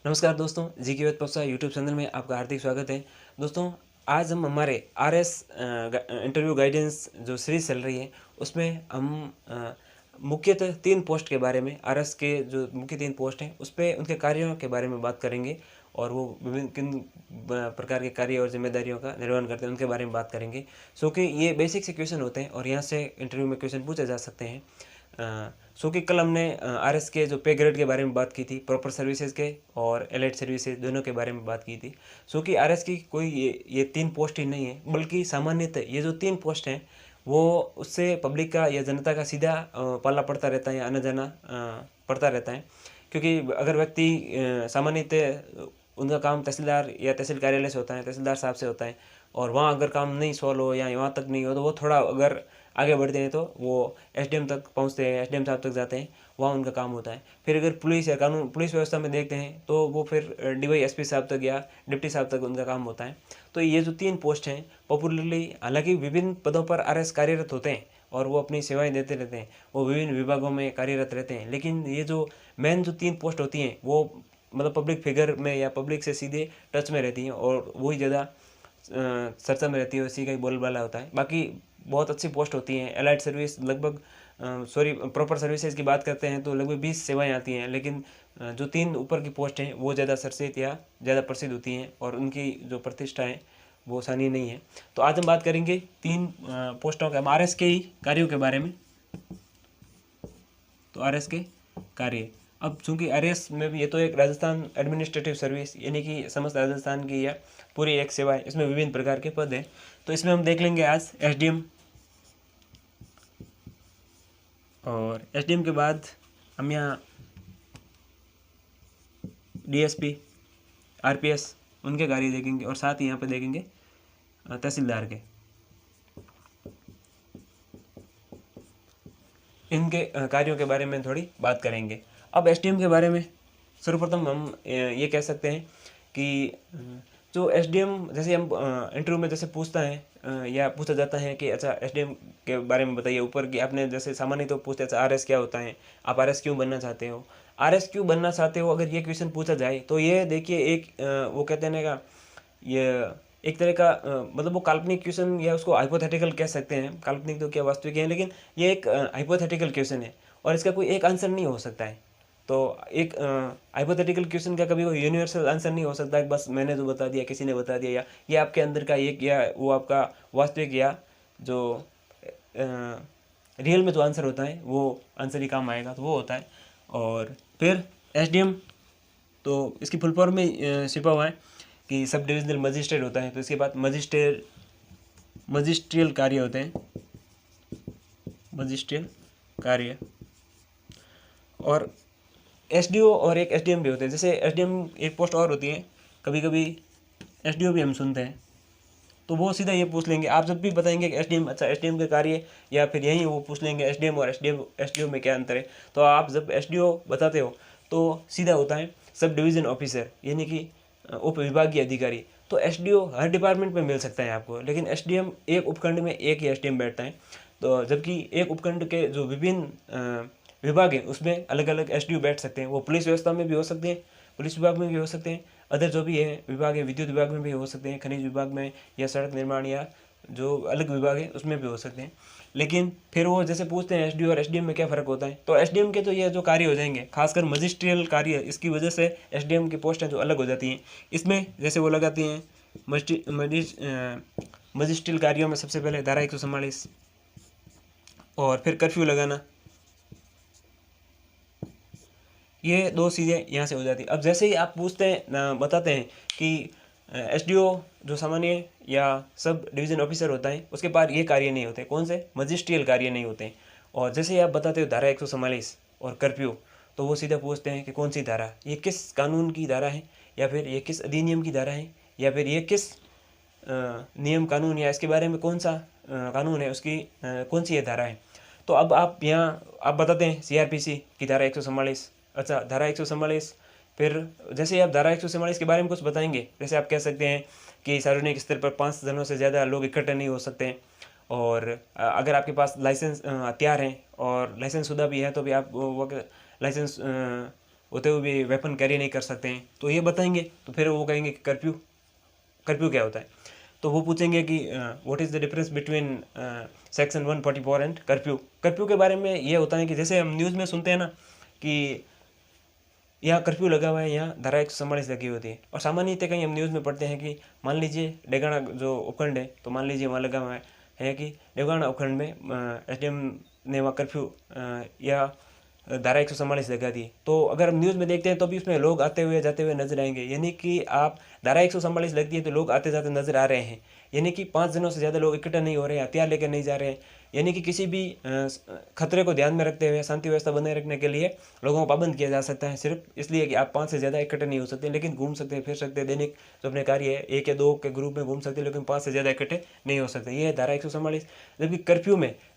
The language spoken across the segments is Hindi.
नमस्कार दोस्तों, जी के वेद प्रोत्साह यूट्यूब चैनल में आपका हार्दिक स्वागत है। दोस्तों, आज हम हमारे आरएस इंटरव्यू गाइडेंस जो सीरीज चल रही है उसमें हम मुख्यतः 3 पोस्ट के बारे में, आरएस के जो मुख्य 3 पोस्ट हैं उस पे उनके कार्यों के बारे में बात करेंगे और वो विभिन्न किन प्रकार के कार्य और जिम्मेदारियों का निर्वहन करते हैं उनके बारे में बात करेंगे। सो कि ये बेसिक से क्वेश्चन होते हैं और यहाँ से इंटरव्यू में क्वेश्चन पूछे जा सकते हैं। सो कि कल हमने आरएस के जो पे ग्रेड के बारे में बात की थी, प्रॉपर सर्विसेज के और एलाइड सर्विसेज दोनों के बारे में बात की थी। सो कि आरएस की कोई ये 3 पोस्ट ही नहीं है, बल्कि सामान्यतः ये जो 3 पोस्ट हैं वो उससे पब्लिक का या जनता का सीधा पाला पड़ता रहता है या आना जाना पड़ता रहता है। क्योंकि अगर व्यक्ति सामान्यतः उनका काम तहसीलदार या तहसील कार्यालय से होता है, तहसीलदार साहब से होता है और वहाँ अगर काम नहीं सॉल्व हो या वहाँ तक नहीं हो तो वो थोड़ा अगर आगे बढ़ते हैं तो वो एसडीएम तक पहुँचते हैं, एसडीएम साहब तक जाते हैं, वहाँ उनका काम होता है। फिर अगर पुलिस या कानून पुलिस व्यवस्था में देखते हैं तो वो फिर डीवाईएसपी साहब तक या डिप्टी साहब तक उनका काम होता है। तो ये जो 3 पोस्ट हैं पॉपुलरली, हालांकि विभिन्न पदों पर आरएस कार्यरत होते हैं और वो अपनी सेवाएं देते रहते हैं, वो विभिन्न विभागों में कार्यरत रहते हैं, लेकिन ये जो मेन जो 3 पोस्ट होती हैं वो मतलब पब्लिक फिगर में या पब्लिक से सीधे टच में रहती हैं और वही ज़्यादा चर्चा में रहती है, उसी का ही बोलबाला होता है। बाकी बहुत अच्छी पोस्ट होती हैं। एलाइड सर्विस लगभग प्रॉपर सर्विसेज की बात करते हैं तो लगभग 20 सेवाएं आती हैं, लेकिन जो 3 ऊपर की पोस्ट हैं वो ज़्यादा चर्चित या ज़्यादा प्रसिद्ध होती हैं और उनकी जो प्रतिष्ठा है वो सानी नहीं है। तो आज हम बात करेंगे 3 पोस्टों के, आरएस के ही कार्यों के बारे में। तो आरएस के कार्य, अब चूंकि आरएस में भी ये तो एक राजस्थान एडमिनिस्ट्रेटिव सर्विस यानी कि समस्त राजस्थान की या पूरी एक सेवा है, इसमें विभिन्न प्रकार के पद हैं। तो इसमें हम देख लेंगे आज एसडीएम, और एसडीएम के बाद हम यहाँ डीएसपी, आरपीएस उनके कार्य देखेंगे और साथ ही यहाँ पे देखेंगे तहसीलदार के, इनके कार्यों के बारे में थोड़ी बात करेंगे। अब एसडीएम के बारे में सर्वप्रथम हम ये कह सकते हैं कि जो एसडीएम, जैसे हम इंटरव्यू में जैसे पूछता है या पूछा जाता है कि अच्छा एसडीएम के बारे में बताइए, ऊपर की आपने जैसे सामान्य तो पूछते हैं अच्छा आरएस क्या होता है, आप आरएस क्यों बनना चाहते हो, आरएस क्यों बनना चाहते हो, अगर ये क्वेश्चन पूछा जाए तो ये देखिए एक वो कहते हैं ना का ये एक तरह का मतलब वो काल्पनिक क्वेश्चन या उसको हाइपोथेटिकल कह सकते हैं, काल्पनिक तो क्या वास्तविक है, लेकिन ये एक हाइपोथेटिकल क्वेश्चन है और इसका कोई एक आंसर नहीं हो सकता है। तो एक हाइपोथेटिकल क्वेश्चन का कभी कोई यूनिवर्सल आंसर नहीं हो सकता है, बस मैंने जो बता दिया, किसी ने बता दिया, या ये आपके अंदर का एक या वो आपका वास्तविक या जो रियल में जो आंसर होता है वो आंसर ही काम आएगा, तो वो होता है। और फिर एसडीएम तो इसकी फुल फॉर्म में छिपा हुआ है कि सब डिविजनल मजिस्ट्रेट होता है, तो इसके बाद मजिस्ट्रियल कार्य होते हैं, मजिस्ट्रियल कार्य। और एसडीओ और एक एसडीएम भी होते हैं। जैसे एसडीएम एक पोस्ट और होती है, कभी कभी एसडीओ भी हम सुनते हैं, तो वो सीधा ये पूछ लेंगे, आप जब भी बताएंगे कि एसडीएम, अच्छा एसडीएम के कार्य, या फिर यहीं वो पूछ लेंगे एसडीएम और एसडीओ में क्या अंतर है। तो आप जब एसडीओ बताते हो तो सीधा होता है सब डिवीज़न ऑफिसर यानी कि उप विभागीय अधिकारी। तो एसडीओ हर डिपार्टमेंट में मिल सकता है आपको, लेकिन एसडीएम एक उपखंड में एक ही एसडीएम बैठता है। तो जबकि एक उपखंड के जो विभिन्न विभाग है उसमें अलग अलग एसडीओ बैठ सकते हैं। वो पुलिस व्यवस्था में भी हो सकते हैं, पुलिस विभाग में भी हो सकते हैं, अदर जो भी है विभाग है, विद्युत विभाग में भी हो सकते हैं, खनिज विभाग में, या सड़क निर्माण या जो अलग विभाग है उसमें भी हो सकते हैं। लेकिन फिर वो जैसे पूछते हैं एसडीओ और एसडीएम में क्या फ़र्क होता है, तो एसडीएम के तो ये जो कार्य हो जाएंगे, खासकर मजिस्ट्रियल कार्य, इसकी वजह से एसडीएम की पोस्टें जो अलग हो जाती हैं। इसमें जैसे वो लगाती हैं मजिस्ट्रियल कार्यों में सबसे पहले धारा 144 और फिर कर्फ्यू लगाना, ये 2 चीज़ें यहाँ से हो जाती है। अब जैसे ही आप पूछते हैं, बताते हैं कि एसडीओ जो सामान्य या सब डिवीज़न ऑफिसर होता है उसके पास ये कार्य नहीं होते, कौन से, मजिस्ट्रियल कार्य नहीं होते हैं। और जैसे ही आप बताते हो धारा 144 और कर्फ्यू, तो वो सीधा पूछते हैं कि कौन सी धारा, ये किस कानून की धारा है, या फिर ये किस अधिनियम की धारा है, या फिर ये किस नियम कानून या इसके बारे में कौन सा कानून है, उसकी कौन सी ये धारा है। तो अब आप यहाँ आप बताते हैं सीआरपीसी की धारा 144, अच्छा धारा 144, फिर जैसे ही आप धारा 144 के बारे में कुछ बताएंगे, जैसे आप कह सकते हैं कि सार्वजनिक स्तर पर 5 जनों से ज़्यादा लोग इकट्ठे नहीं हो सकते हैं, और अगर आपके पास लाइसेंस हथियार हैं और लाइसेंस शुदा भी है तो भी आप वो लाइसेंस होते हुए भी वेपन कैरी नहीं कर सकते हैं, तो ये बताएंगे। तो फिर वो कहेंगे कि कर्फ्यू कर्फ्यू क्या होता है। तो वो पूछेंगे कि what is the difference between section 144 and curfew. Curfew के बारे में ये होता है कि जैसे हम न्यूज़ में सुनते हैं ना कि यहाँ कर्फ्यू लगा हुआ है, यहाँ धारा 144 लगी होती है। और सामान्यतः कहीं हम न्यूज़ में पढ़ते हैं कि मान लीजिए डेगाना जो उपखंड है, तो मान लीजिए वहाँ लगा हुआ है कि डेगाना उपखंड में SDM ने वहाँ कर्फ्यू या धारा 144 लगा दी। तो अगर हम न्यूज़ में देखते हैं तो भी उसमें लोग आते हुए जाते हुए नजर आएंगे, यानी कि आप धारा 144 लगती है तो लोग आते जाते नजर आ रहे हैं, यानी कि 5 जनों से ज़्यादा लोग इकट्ठा नहीं हो रहे हैं, हथियार लेकर नहीं जा रहे हैं, यानी कि किसी भी खतरे को ध्यान में रखते हुए शांति व्यवस्था बनाए रखने के लिए लोगों को पाबंद किया जा सकता है, सिर्फ इसलिए कि आप 5 से ज़्यादा इकट्ठे नहीं हो सकते, लेकिन घूम सकते हैं, फिर सकते हैं, दैनिक जो अपने कार्य है 1 या 2 के ग्रुप में घूम सकते हैं, लेकिन 5 से ज़्यादा इकट्ठे नहीं हो सकते। ये है धारा 144। जबकि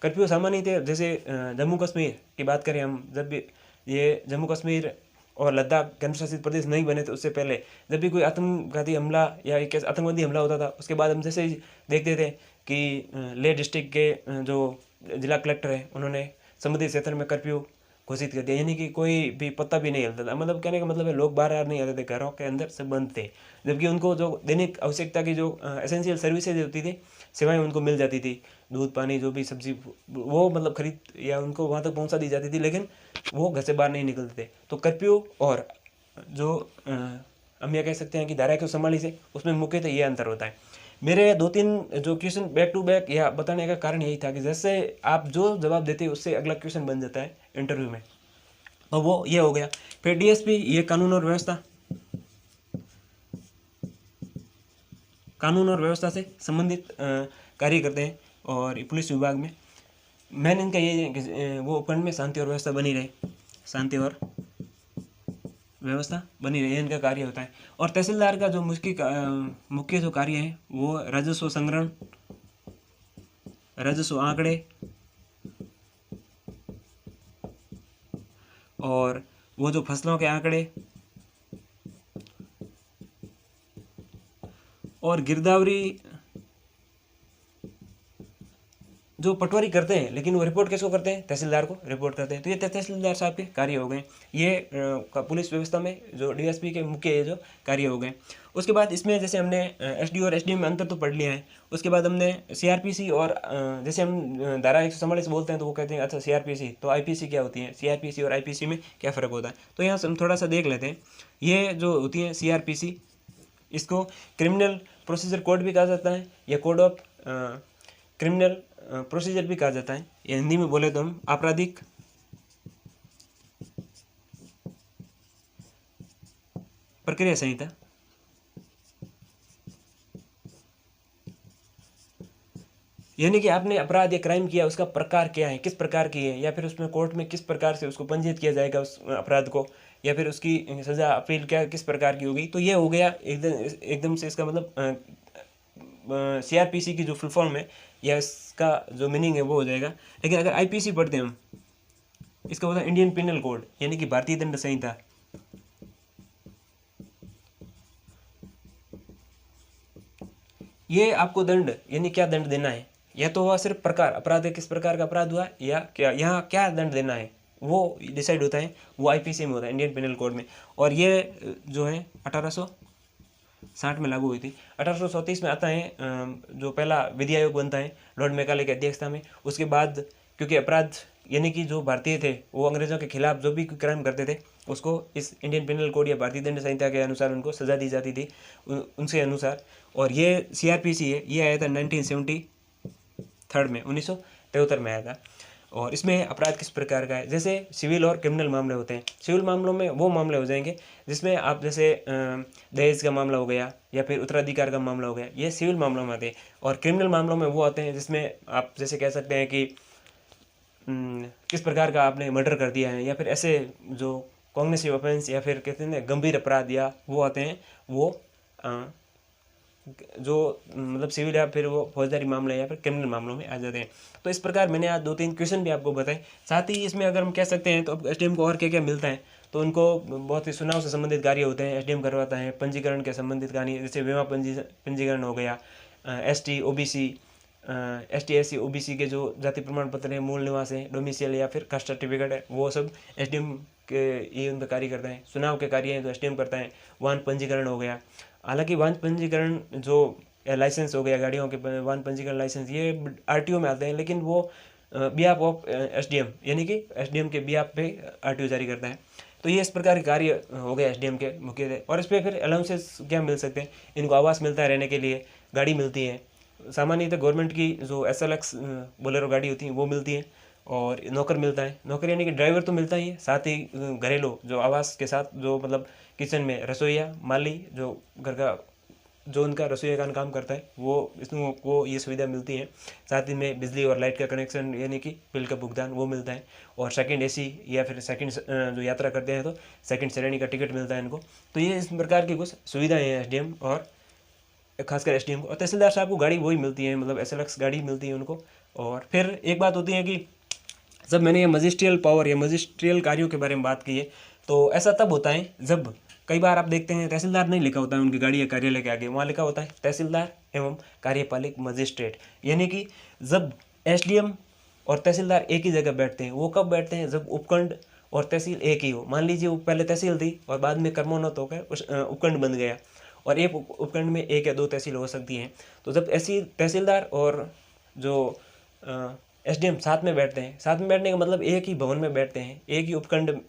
कर्फ्यू सामान्य जैसे जम्मू कश्मीर की बात करें हम, जब भी ये जम्मू कश्मीर और लद्दाख केंद्र शासित प्रदेश नहीं बने थे उससे पहले, जब भी कोई आतंकवादी हमला या एक आतंकवादी हमला होता था, उसके बाद हम जैसे ही देखते थे कि लेह डिस्ट्रिक्ट के जो जिला कलेक्टर हैं उन्होंने संबंधित क्षेत्र में कर्फ्यू घोषित कर दिया, यानी कि कोई भी पत्ता भी नहीं हिलता था। मतलब कहने का मतलब है लोग बाहर नहीं आते थे, घरों के अंदर सब बंद थे, जबकि उनको जो दैनिक आवश्यकता की जो एसेंशियल सर्विसेज होती थी, सेवाएं उनको मिल जाती थी, दूध पानी जो भी सब्जी वो मतलब खरीद या उनको वहाँ तक पहुँचा दी जाती थी, लेकिन वो घर से बाहर नहीं निकलते थे। तो कर्फ्यू और जो हम यह कह सकते हैं कि धारा 144 है, उसमें मुख्यतः ये अंतर होता है। मेरे 2-3 जो क्वेश्चन बैक टू बैक या बताने का कारण यही था कि जैसे आप जो जवाब देते हैं उससे अगला क्वेश्चन बन जाता है इंटरव्यू में, और वो ये हो गया। फिर DSP ये कानून और व्यवस्था से संबंधित कार्य करते हैं, और पुलिस विभाग में मेन इनका ये है कि वो उपखंड में शांति और व्यवस्था बनी रहे, शांति और व्यवस्था बनी रहे, इनका कार्य होता है। और तहसीलदार का जो मुख्य जो कार्य है वो राजस्व संग्रहण, राजस्व आंकड़े और वो जो फसलों के आंकड़े और गिरदावरी जो पटवारी करते हैं, लेकिन वो रिपोर्ट किसको करते हैं? तहसीलदार को रिपोर्ट करते हैं। तो ये तहसीलदार साहब के कार्य हो गए, ये पुलिस व्यवस्था में जो DSP के मुख्य ये जो कार्य हो गए। उसके बाद इसमें जैसे हमने SD और SDM में अंतर तो पढ़ लिया है। उसके बाद हमने CRPC और जैसे हम धारा 144 बोलते हैं तो वो कहते हैं अच्छा CRPC, तो IPC क्या होती है, CRPC और IPC में क्या फ़र्क होता है। तो यहाँ से हम थोड़ा सा देख लेते हैं। ये जो होती है CRPC, इसको क्रिमिनल प्रोसीजर कोड भी कहा जाता है या कोड ऑफ क्रिमिनल प्रोसीजर भी कहा जाता है, या हिंदी में बोले तो हम आपराधिक प्रक्रिया संहिता। यानी कि आपने अपराध या क्राइम किया, उसका प्रकार क्या है, किस प्रकार की है, या फिर उसमें कोर्ट में किस प्रकार से उसको पंजीकृत किया जाएगा उस अपराध को, या फिर उसकी सज़ा अपील क्या किस प्रकार की होगी। तो ये हो गया एकदम से इसका मतलब CRPC की जो फुल फॉर्म है या इसका जो मीनिंग है वो हो जाएगा। लेकिन अगर IPC पढ़ते हैं हम, इसका होता है इंडियन पिनल कोड, यानी कि भारतीय दंड संहिता। ये आपको दंड यानी क्या दंड देना है, या तो हुआ सिर्फ प्रकार, अपराध किस प्रकार का अपराध हुआ, या क्या यहाँ क्या दंड देना है वो डिसाइड होता है, वो IPC में होता है, इंडियन पिनल कोड में। और ये जो है 1860 में लागू हुई थी। 1834 में आता है जो पहला विधि आयोग बनता है लॉर्ड मैकाले की अध्यक्षता में। उसके बाद क्योंकि अपराध यानी कि जो भारतीय थे वो अंग्रेज़ों के खिलाफ जो भी क्राइम करते थे उसको इस इंडियन पिनल कोड या भारतीय दंड संहिता के अनुसार उनको सज़ा दी जाती थी उनसे अनुसार। और ये CRPC है, ये आया था 1973 में, 1973 में आया था। और इसमें अपराध किस प्रकार का है, जैसे सिविल और क्रिमिनल मामले होते हैं। सिविल मामलों में वो मामले हो जाएंगे जिसमें आप जैसे दहेज का मामला हो गया या फिर उत्तराधिकार का मामला हो गया, ये सिविल मामलों में आते हैं। और क्रिमिनल मामलों में वो आते हैं जिसमें आप जैसे कह सकते हैं कि किस प्रकार का आपने मर्डर कर दिया है, या फिर ऐसे जो कॉग्निटिव ऑफेंस या फिर कहते हैं गंभीर अपराध, या वो आते हैं वो जो मतलब सिविल या फिर वो फौजदारी मामले या फिर क्रिमिनल मामलों में आ जाते हैं। तो इस प्रकार मैंने आज 2-3 क्वेश्चन भी आपको बताए। साथ ही इसमें अगर हम कह सकते हैं तो अब SDM को और क्या क्या मिलता है, तो उनको बहुत ही चुनाव से संबंधित कार्य होते हैं, SDM करवाता है। पंजीकरण के संबंधित कार्य जैसे बीमा पंजीकरण हो गया, ST OBC ST SC OBC के जो जाति प्रमाण पत्र है, मूल निवास है, डोमिसाइल या फिर कास्ट सर्टिफिकेट है, वो सब SDM के ये उन पर कार्य करता है, चुनाव के कार्य हैं तो एसडीएम करता है, वाहन पंजीकरण हो गया। हालांकि वाहन पंजीकरण जो लाइसेंस हो गया गाड़ियों के वाहन पंजीकरण लाइसेंस ये आरटीओ में आते हैं, लेकिन वो बिहाफ ऑफ एसडीएम यानी कि एसडीएम के बिहाफ पे आरटीओ जारी करता है। तो ये इस प्रकार के कार्य हो गए एसडीएम के मुख्य। और इस पर फिर अलाउंसेस क्या मिल सकते हैं, इनको आवास मिलता है रहने के लिए, गाड़ी मिलती है, सामान्यतः गवर्नमेंट की जो SLX बोलेरो गाड़ी होती है वो मिलती है, और नौकर मिलता है। नौकर यानी कि ड्राइवर तो मिलता ही है, साथ ही घरेलू जो आवास के साथ जो मतलब किचन में रसोईया माली जो घर का जो उनका रसोई का काम करता है वो इसमें को ये सुविधा मिलती है। साथ ही में बिजली और लाइट का कनेक्शन यानी कि बिल का भुगतान वो मिलता है, और सेकंड AC या फिर सेकंड जो यात्रा करते हैं तो सेकंड श्रेणी का टिकट मिलता है इनको। तो ये इस प्रकार की कुछ सुविधाएं हैं एसडीएम और खासकर एसडीएम को। और तहसीलदार साहब को गाड़ी वही मिलती है, मतलब SLX गाड़ी मिलती है उनको। और फिर एक बात होती है कि जब मैंने ये मजिस्ट्रियल पावर या मजिस्ट्रियल कार्यों के बारे में बात की है, तो ऐसा तब होता है जब कई बार आप देखते हैं तहसीलदार नहीं लिखा होता है उनकी गाड़ी या कार्यालय के आगे, वहाँ लिखा होता है तहसीलदार एवं कार्यपालिक मजिस्ट्रेट। यानी कि जब एसडीएम और तहसीलदार एक ही जगह बैठते हैं, वो कब बैठते हैं, जब उपखंड और तहसील एक ही हो। मान लीजिए वो पहले तहसील थी और बाद में क्रमोन्नत होकर उस उपखंड बन गया, और एक उपखंड में 1 या 2 तहसील हो सकती हैं। तो जब ऐसी तहसीलदार और जो एसडीएम साथ में बैठते हैं, साथ में बैठने का मतलब एक ही भवन में बैठते हैं, एक ही उपखंड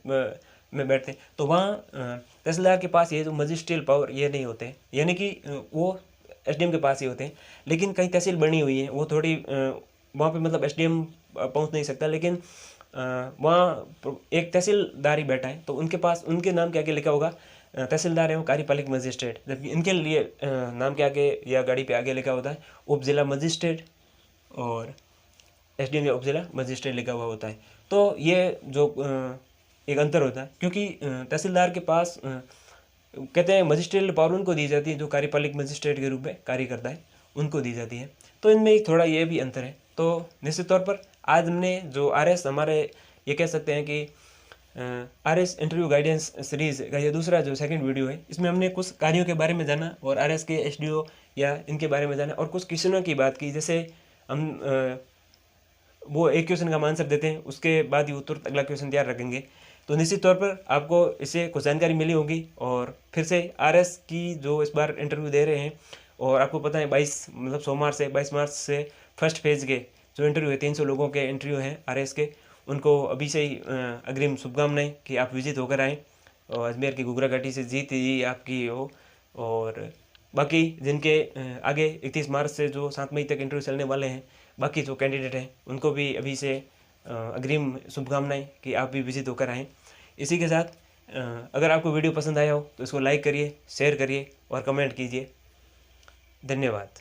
में बैठते हैं, तो वहाँ तहसीलदार के पास ये जो मजिस्ट्रियल पावर ये नहीं होते, यानी कि वो एसडीएम के पास ही होते हैं। लेकिन कई तहसील बनी हुई है वो थोड़ी वहाँ पे मतलब एसडीएम पहुँच नहीं सकता, लेकिन वहाँ एक तहसीलदार ही बैठा है, तो उनके पास उनके नाम के आगे लिखा होगा तहसीलदार एवं कार्यपालिक मजिस्ट्रेट, जबकि इनके लिए नाम के आगे या गाड़ी पे आगे लिखा होता है उप जिला मजिस्ट्रेट, और एसडीएम या उप जिला मजिस्ट्रेट लिखा हुआ होता है। तो ये जो एक अंतर होता है, क्योंकि तहसीलदार के पास कहते हैं मजिस्ट्रियल पावर उनको दी जाती है जो कार्यपालिक मजिस्ट्रेट के रूप में कार्य करता है, उनको दी जाती है। तो इनमें एक थोड़ा ये भी अंतर है। तो निश्चित तौर पर आज हमने जो RS हमारे ये कह सकते हैं कि RS इंटरव्यू गाइडेंस सीरीज़ का ये दूसरा जो सेकंड वीडियो है, इसमें हमने कुछ कार्यों के बारे में जाना और RS के SDO या इनके बारे में जाना, और कुछ क्वेश्चनों की बात की। जैसे हम वो एक क्वेश्चन का आंसर देते हैं, उसके बाद ही उत्तर अगला क्वेश्चन तैयार रखेंगे। तो निश्चित तौर पर आपको इससे कुछ जानकारी मिली होगी। और फिर से RS की जो इस बार इंटरव्यू दे रहे हैं, और आपको पता है 22 मतलब सोमवार से 22 मार्च से फर्स्ट फेज़ के जो इंटरव्यू है 300 लोगों के इंटरव्यू हैं RS के, उनको अभी से ही अग्रिम शुभकामनाएं कि आप विजिट होकर आएँ और अजमेर की घुघरा घाटी से जीत ही आपकी हो। और बाकी जिनके आगे 31 मार्च से जो 7 मई तक इंटरव्यू चलने वाले हैं, बाकी जो कैंडिडेट हैं उनको भी अभी से अग्रिम शुभकामनाएं कि आप भी विजिट होकर आएँ। इसी के साथ अगर आपको वीडियो पसंद आया हो तो इसको लाइक करिए, शेयर करिए और कमेंट कीजिए। धन्यवाद।